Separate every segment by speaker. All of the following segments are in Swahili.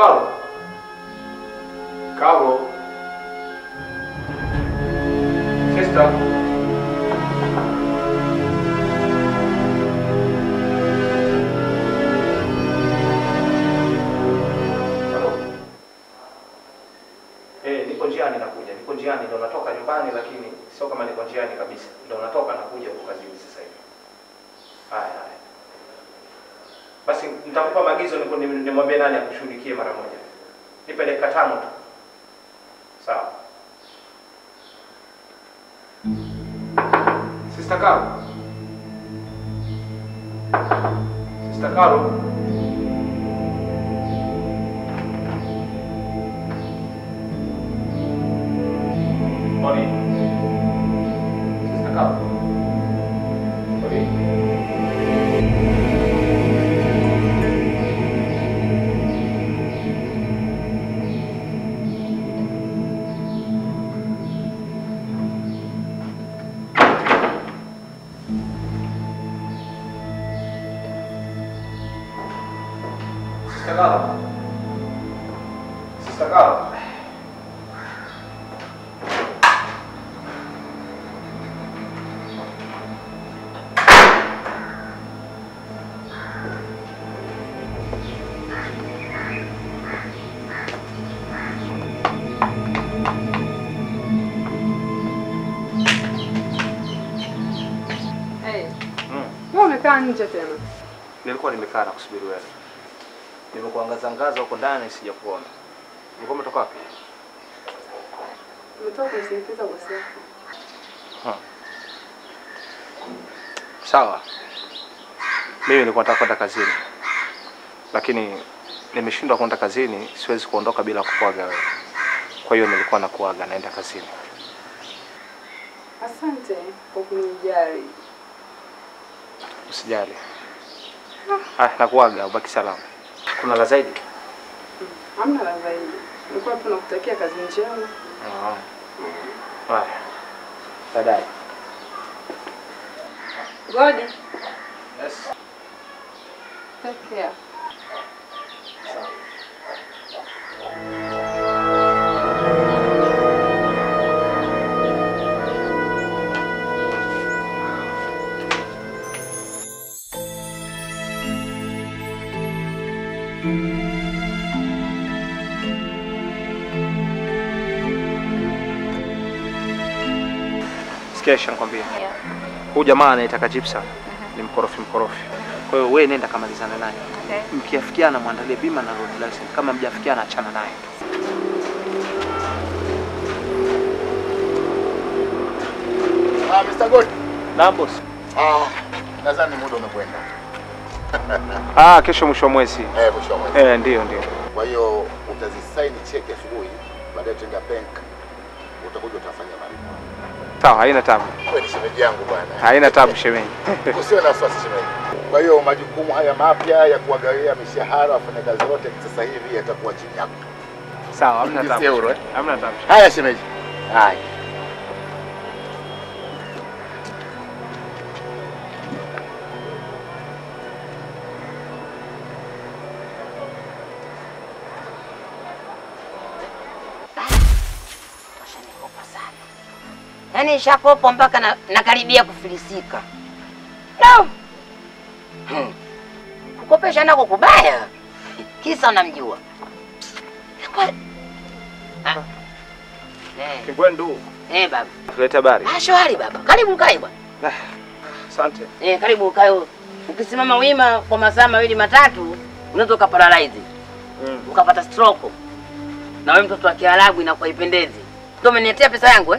Speaker 1: Carlo. Carlo. Sister. Niko njiani nakuja. Niko njiani ndio natoka nyumbani, lakini sio kama niko njiani kabisa. Ndio natoka nakuja huko kazini sasa hivi. Haya. Basi nitakupa maagizo nimwambie nani akushughulikie mara moja. Nipe dakika 5 tu. Sawa. Sister Carol. Sister Carol. Morning. Sister Carol. Sorry. Sister Carol. Sister Carol.
Speaker 2: Umekaa nje tena?
Speaker 1: Nilikuwa nimekaa na kusubiri wewe. Nimekuangaza huko ndani sijakuona. Ulikuwa umetoka wapi?
Speaker 2: Nimetoka kusindikiza bosi yako.
Speaker 1: Sawa. Mimi nilikuwa nataka kwenda kazini. Lakini nimeshindwa kwenda kazini, siwezi kuondoka bila kukuaga wewe. Kwa hiyo nilikuwa nakuaga naenda kazini.
Speaker 2: Asante kwa kunijali.
Speaker 1: Usijali. Nakuaga, ubaki salama. Kuna la zaidi?
Speaker 2: Hamna la zaidi. Nilikuwa tu nakutakia kazi njema.
Speaker 1: Haya. Baadaye.
Speaker 2: Godi.
Speaker 1: Yes.
Speaker 2: Take care.
Speaker 1: Sikia nikwambie. Huyu jamaa anaitaka Gypsum. Ni mkorofi. Kwa hiyo wewe nenda kamalizana naye. Okay. Mkiafikiana muandalie bima na road license. Kama mjafikiana achana naye.
Speaker 3: Mr. God.
Speaker 1: Na boss.
Speaker 3: Nadhani muda umekwenda.
Speaker 1: Kesho mwisho wa mwezi.
Speaker 3: Mwisho wa mwezi.
Speaker 1: Ndio.
Speaker 3: Kwa hiyo utazisign cheki asubuhi, baadaye tenda bank. Utakuja utafanya malipo.
Speaker 1: Sawa, haina tabu.
Speaker 3: Wewe ni shemeji yangu bwana.
Speaker 1: Haina tabu shemeji.
Speaker 3: Usiwe na wasiwasi shemeji. Kwa hiyo majukumu haya mapya ya kuwagawia mishahara wafanyakazi wote sasa hivi yatakuwa chini yako.
Speaker 1: Sawa, hamna tabu. Hamna tabu.
Speaker 3: Haya shemeji. Haya.
Speaker 4: Yaani shakopo mpaka nakaribia kufilisika. No. Kukopesha nako kubaya. Kisa unamjua.
Speaker 1: Kingwendu.
Speaker 4: Baba.
Speaker 1: Tuleta habari.
Speaker 4: Shwari baba. Karibu kae bwana.
Speaker 1: Asante.
Speaker 4: Karibu kae. Ukisimama wima kwa masaa 2-3 unaweza ukaparalyze. Ukapata stroke. Na wewe mtoto wa Kiarabu inakuwa ipendezi. Ndio umeniletea pesa yangu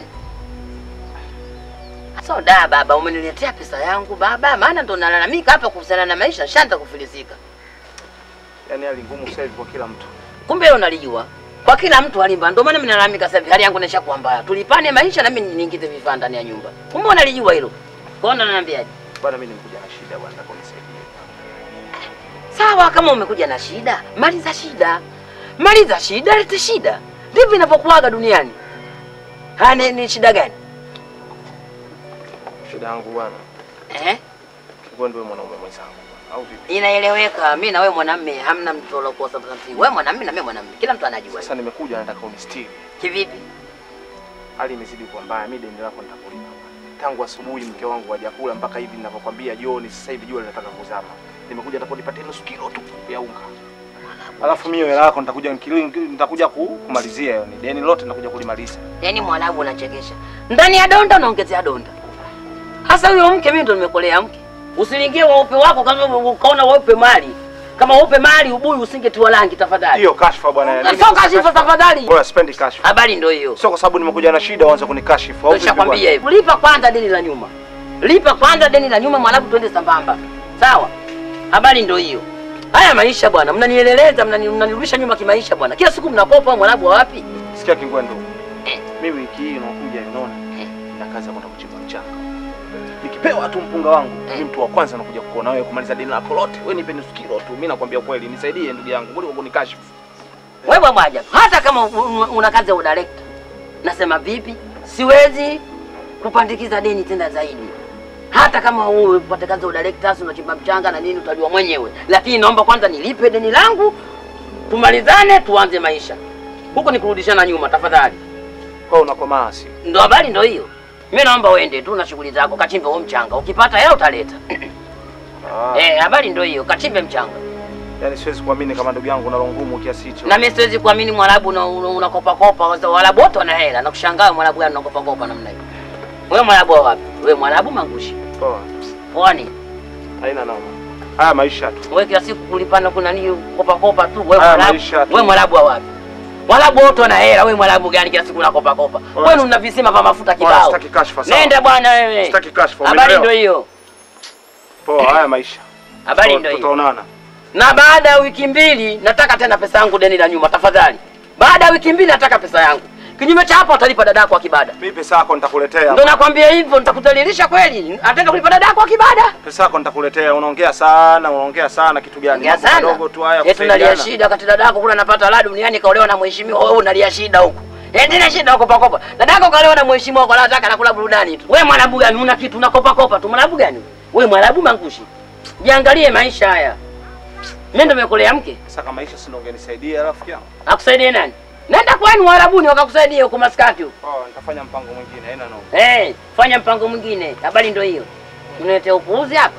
Speaker 4: So baba, umeniletea pesa yangu baba, maana ndo nalalamika hapa kuhusiana na maisha, shanta kufilisika.
Speaker 1: Yaani hali ngumu sasa hivi kwa kila mtu.
Speaker 4: Kumbe wewe unalijua. Kwa kila mtu alimba, ndio maana mimi nalalamika sasa hivi hali yangu inaishakuwa mbaya. Tulipane maisha na mimi niingize vifaa ndani ya nyumba. Kumbe unalijua hilo. Kwa nini unaniambiaje?
Speaker 1: Bwana mimi nimekuja na shida bwana, nataka unisaidie.
Speaker 4: Sawa, kama umekuja na shida, maliza shida. Maliza shida, lete shida. Ndivyo inapokuaga duniani. Ni shida gani?
Speaker 1: Shida yangu bwana.
Speaker 4: Wewe
Speaker 1: ndio mwanaume mwenzangu. au vipi?
Speaker 4: Inaeleweka. Mimi na wewe mwanamume hamna mtu alokosa mtanzi. Wewe mwanamume na mimi mwanamume. Kila mtu anajua.
Speaker 1: Sasa nimekuja nataka unistiri.
Speaker 4: Kivipi?
Speaker 1: Hali imezidi kuwa mbaya. Mimi deni lako nitakulipa. Tangu asubuhi mke wangu hajakula mpaka hivi ninavyokuambia jioni sasa hivi jua linataka kuzama. Nimekuja nitakulipatia nusu kilo tu ya unga. Alafu mimi hela yako nitakuja kumalizia hiyo. Ni deni lote nitakuja kulimaliza.
Speaker 4: Yaani Mwarabu unachekesha. Ndani ya donda unaongezea donda. Hasa huyo mke mimi ndo nimekolea mke. Usiniingie waupe wako kama ukaona waupe mali. Kama waupe mali ubuyu usingetiwa rangi tafadhali.
Speaker 1: Hiyo kashfa bwana.
Speaker 4: Sio kashifa tafadhali.
Speaker 1: Bora spendi kashfa.
Speaker 4: Habari ndio hiyo.
Speaker 1: Sio kwa sababu nimekuja na shida uanze kunikashifu au vipi?
Speaker 4: Nishakwambia hivyo. Lipa kwanza deni la nyuma. Lipa kwanza deni la nyuma Mwarabu twende sambamba. Sawa? Habari ndio hiyo. Haya maisha bwana, mnanieleleza, mnanirudisha nyuma kimaisha bwana. Kila siku mnakopa Mwarabu wa wapi?
Speaker 1: Sikia Kingwendo. Mimi wiki hii nakuja unaona. Na kazi ya kwenda kuchimba mchanga. Nikipewa tu mpunga wangu, mimi mtu wa kwanza nakuja kukuona wewe kumaliza deni lako lote. Wewe nipe nusu kilo tu. Mimi nakwambia kweli, nisaidie ndugu yangu. Kuliko kunikashifu.
Speaker 4: Wewe bwana, hata kama una kazi ya director. Nasema vipi? Siwezi kupandikiza deni tena zaidi. Hata kama wewe upate kazi ya director, unachimba mchanga na nini utajua mwenyewe. Lakini naomba kwanza nilipe deni langu, tumalizane tuanze maisha. Huko ni kurudishana nyuma tafadhali.
Speaker 1: Kwa unakomaa si?
Speaker 4: Ndio habari ndio hiyo. Mimi naomba uende tu na shughuli zako, kachimbe huo mchanga. Ukipata hela utaleta. Habari ndio hiyo, kachimbe mchanga.
Speaker 1: Yaani siwezi kuamini kama ndugu yangu unalo ngumu kiasi hicho.
Speaker 4: Na mimi siwezi kuamini Mwarabu unakopa kopa, Waarabu wote wana hela. Na kushangaa Mwarabu gani unakopa kopa namna hiyo. Wewe Mwarabu wapi? Wewe Mwarabu mangushi.
Speaker 1: Poa.
Speaker 4: Kwani?
Speaker 1: Haina noma. Haya maisha tu.
Speaker 4: Wewe kila siku kulipana kuna nini kopa tu. Wewe Mwarabu. Wewe Mwarabu wapi? Mwarabu wote wana hela, wewe Mwarabu gani kila siku unakopa kopa? Wewe una visima vya mafuta kibao.
Speaker 1: Sitaki kashfa sawa.
Speaker 4: Nenda bwana wewe.
Speaker 1: Sitaki kashfa.
Speaker 4: Habari ndio hiyo.
Speaker 1: Poa, haya maisha.
Speaker 4: Habari ndio hiyo.
Speaker 1: Tutaonana.
Speaker 4: Na baada ya wiki mbili nataka tena pesa yangu deni la nyuma tafadhali. Baada ya wiki mbili nataka pesa yangu. Kinyume cha hapo utalipa dadako akibada.
Speaker 1: Mimi pesa yako nitakuletea.
Speaker 4: Ndio nakwambia hivyo, nitakudhalilisha kweli. Ataenda kulipa dadako akibada.
Speaker 1: Pesa yako nitakuletea. Unaongea sana kitu gani?
Speaker 4: Mambo
Speaker 1: madogo tu haya.
Speaker 4: Yetu nalia shida kati dadako kula anapata la duniani kaolewa na mheshimiwa, wewe unalia shida huko. Endelea shida huko kopa. Dadako kaolewa na mheshimiwa kwa anataka nakula burudani tu. Wewe Mwarabu gani una kitu unakopa kopa tu? Mwarabu gani? Wewe Mwarabu mangushi. Jiangalie maisha haya. Mimi ndo nimekolea mke.
Speaker 1: Sasa kama maisha si ungenisaidia rafiki yangu.
Speaker 4: Akusaidie nani? Nenda kwani Waarabuni wakakusaidia huko Maskati huko.
Speaker 1: Nitafanya mpango mwingine, haina noma.
Speaker 4: Fanya mpango mwingine. Habari ndio hiyo. Unaletea upuuzi hapa.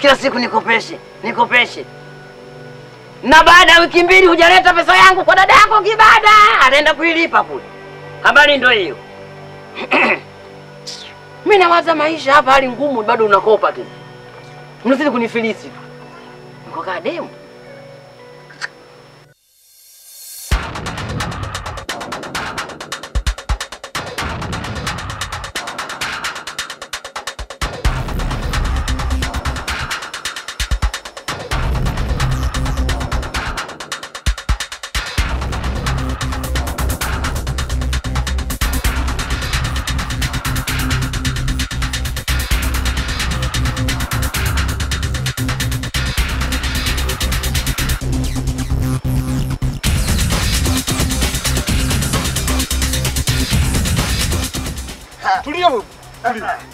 Speaker 4: Kila siku nikopeshe. Na baada ya wiki mbili hujaleta pesa yangu kwa dada yako kibada, anaenda kuilipa kule. Habari ndio hiyo. Mimi nawaza maisha hapa hali ngumu bado unakopa tena. Unazidi kunifilisi tu. Mko kademu.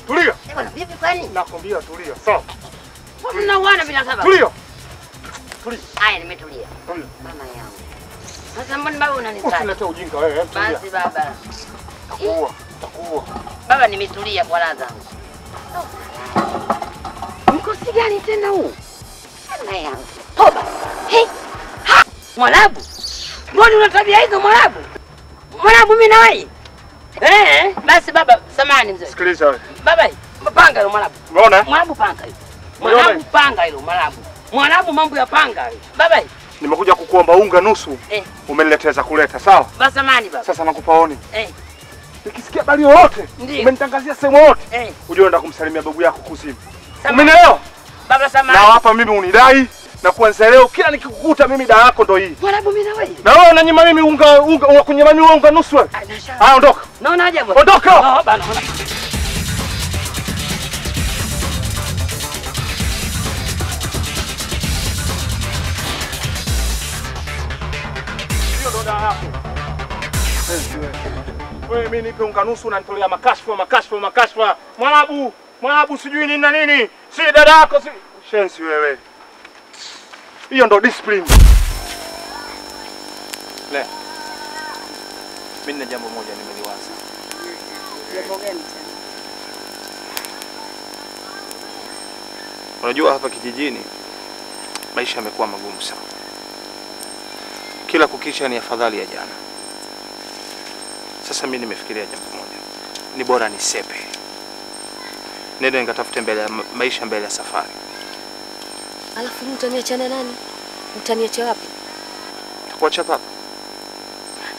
Speaker 1: Tulia.
Speaker 4: Bwana vipi kwani?
Speaker 1: Nakwambia tulia. Sawa.
Speaker 4: Unaona bila sababu.
Speaker 1: Tulia.
Speaker 4: Haya nimetulia. Mama yangu. Sasa mbona baba unanitaka?
Speaker 1: Usilete ujinga wewe.
Speaker 4: Basi baba.
Speaker 1: Takuua.
Speaker 4: Baba nimetulia kwa raha zangu. Mkosi gani tena huu? Mama yangu. Toba. Mwarabu. Mbona una tabia hizo Mwarabu? Mwarabu mimi na wewe. Basi baba, samahani mzee.
Speaker 1: Sikiliza wewe.
Speaker 4: Baba, panga hilo Mwarabu.
Speaker 1: Umeona?
Speaker 4: Mwarabu panga hilo. Mwarabu panga hilo Mwarabu. Mwarabu mambo ya panga hilo. Baba.
Speaker 1: Nimekuja kukuomba unga nusu. Umenileteza kuleta, sawa?
Speaker 4: Basi samahani baba.
Speaker 1: Sasa nakupa oni. Nikisikia habari yoyote, umenitangazia sehemu yote. Uje enda kumsalimia babu yako kuzimu. Umenielewa?
Speaker 2: Baba samahani.
Speaker 1: Na hapa mimi unidai na kuanzia leo kila nikikukuta mimi dawa yako ndo hii.
Speaker 2: Mwarabu mimi na wewe.
Speaker 1: Na wewe unanyima mimi unga unakunyima mimi unga nusu wewe. Haya ondoka.
Speaker 2: Naona aje bwana.
Speaker 1: Ondoka.
Speaker 2: Oh bana.
Speaker 1: Hiyo ndo dawa yako. Wewe mimi nipe unga nusu unanitolea makashfa. Mwarabu sijui nini na nini. Si dada yako si shensi wewe.
Speaker 3: Hiyo ndo discipline.
Speaker 1: Le. Mimi na jambo moja nimeliwaza.
Speaker 2: Jambo gani tena?
Speaker 1: Unajua hapa kijijini maisha yamekuwa magumu sana. Kila kukicha ni afadhali ya jana. Sasa mimi nimefikiria jambo moja. Ni bora nisepe. Nenda nikatafute maisha mbele ya safari.
Speaker 5: Alafu mtaniacha na nani? Mtaniacha wapi?
Speaker 1: Kuacha papa.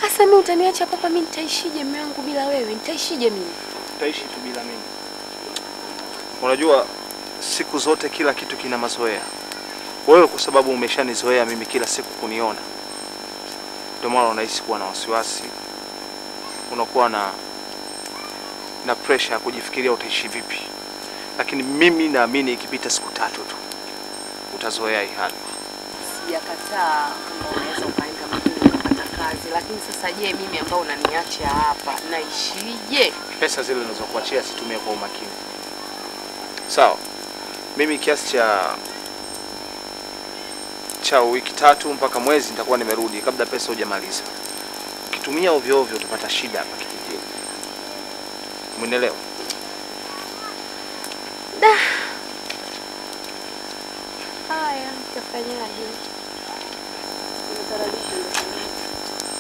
Speaker 5: Sasa mimi utaniacha papa, mimi nitaishije mume wangu bila wewe? Nitaishije mimi?
Speaker 1: Utaishi tu bila mimi. Unajua siku zote kila kitu kina mazoea. Wewe kwa sababu umeshanizoea mimi kila siku kuniona, ndio maana unahisi kuwa na wasiwasi. Unakuwa na pressure ya kujifikiria utaishi vipi. Lakini mimi naamini ikipita siku 3 tu utazoea hii hali.
Speaker 5: Sijakataa kama unaweza ukaenda mjini kupata kazi, lakini sasa je, mimi ambao unaniacha hapa naishije?
Speaker 1: Pesa zile ninazokuachia situmie kwa umakini. Sawa. Mimi kiasi cha wiki 3 mpaka mwezi nitakuwa nimerudi kabla pesa hujamaliza. Ukitumia ovyo ovyo utapata shida hapa kijijini. Umeelewa?
Speaker 5: Haya, nitafanyaje?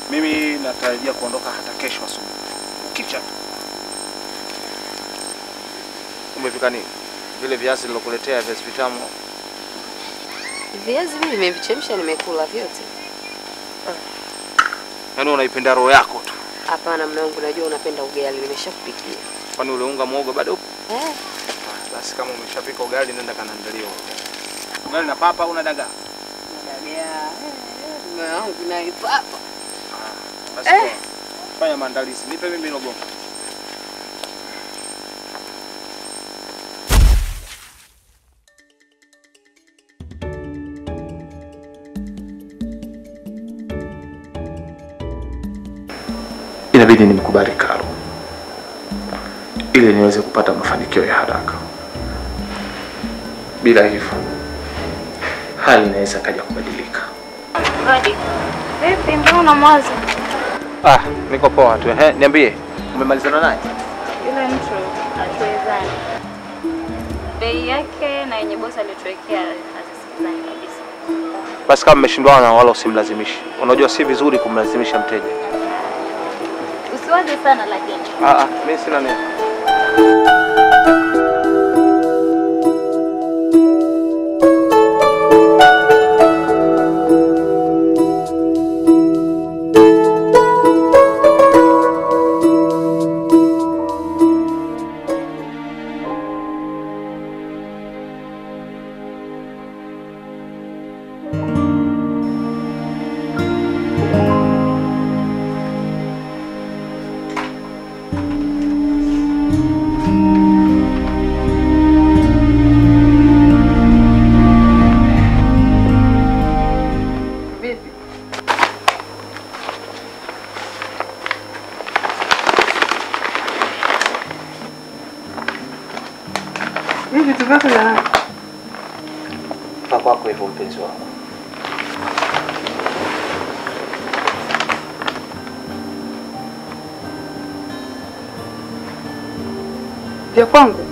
Speaker 1: Mimi natarajia kuondoka hata kesho asubuhi. Ukicha. Umefika nini? Vile viazi nilokuletea viazi vitamu.
Speaker 5: Viazi mimi nimevichemsha, nimekula vyote.
Speaker 1: Yaani unaipenda roho yako tu.
Speaker 5: Hapana mume wangu, najua unapenda ugali, nimeshakupikia.
Speaker 1: Kwani ule unga muogo bado upo? Basi kama umeshapika ugali nenda kanaandalia ugali na papa au na dagaa?
Speaker 2: Dagaa. Mume wangu na papa.
Speaker 1: Basi fanya maandalizi. Nipe mimi robo. Inabidi nimkubali Karo ili niweze kupata mafanikio ya haraka. Bila hivyo hali inaweza kaja kubadilika.
Speaker 6: Radi. Vipi, mbona unamwaza?
Speaker 1: Niko poa tu. Niambie, umemalizana naye?
Speaker 6: Yule mtu atuwezani. Bei yake na yenye bosi alituwekea hazisikizani kabisa.
Speaker 1: Basi kama mmeshindwana wala usimlazimishi. Unajua si vizuri kumlazimisha mteja.
Speaker 6: Usiwaze sana lakini.
Speaker 1: Mimi sina neno.
Speaker 2: Hivi vitu vyako vya nani?
Speaker 1: Kwako hivyo mpenzi wangu.
Speaker 2: Vya kwangu?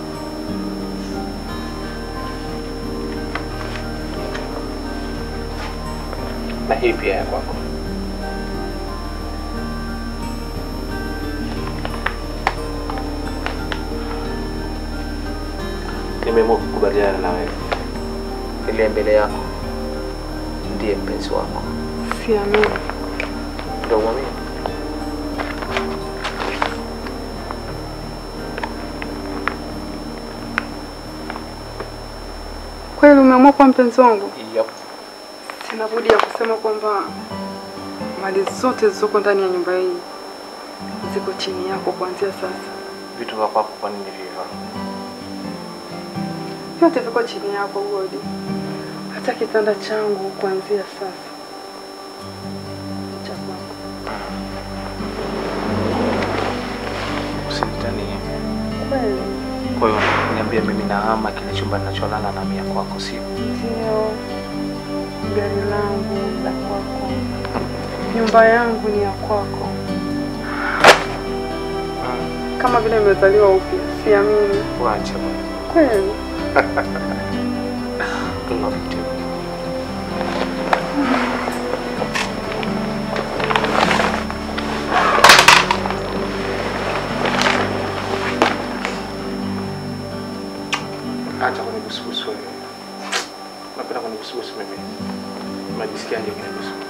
Speaker 1: Na hii pia ya kwako. Nimeamua kukubaliana na wewe. Ile mbele yako ndiye mpenzi wako.
Speaker 2: Siamini.
Speaker 1: Ndio uamini.
Speaker 2: Kweli umeamua kuwa mpenzi wangu?
Speaker 1: Yep.
Speaker 2: Sina budi ya kusema kwamba mali zote zilizoko ndani ya nyumba hii ziko chini yako kuanzia sasa.
Speaker 1: Vitu vya kwako kwa nini vivyo?
Speaker 2: Vyote viko chini yako Godi. Hata kitanda changu kuanzia sasa cha kwako.
Speaker 1: Usinitanie.
Speaker 2: Kweli?
Speaker 1: Kwa hiyo niambie mimi na ama kile chumba ninacholala na mia kwako sio?
Speaker 2: Ndio. gari langu la kwako, nyumba yangu ni ya kwako. Kama vile nimezaliwa upya, siamini.
Speaker 1: Wacha bwana.
Speaker 2: Kweli.
Speaker 1: Acha kunibusubusu wewe. Napenda kunibusubusu mimi. Unajisikiaje kunibusubusu?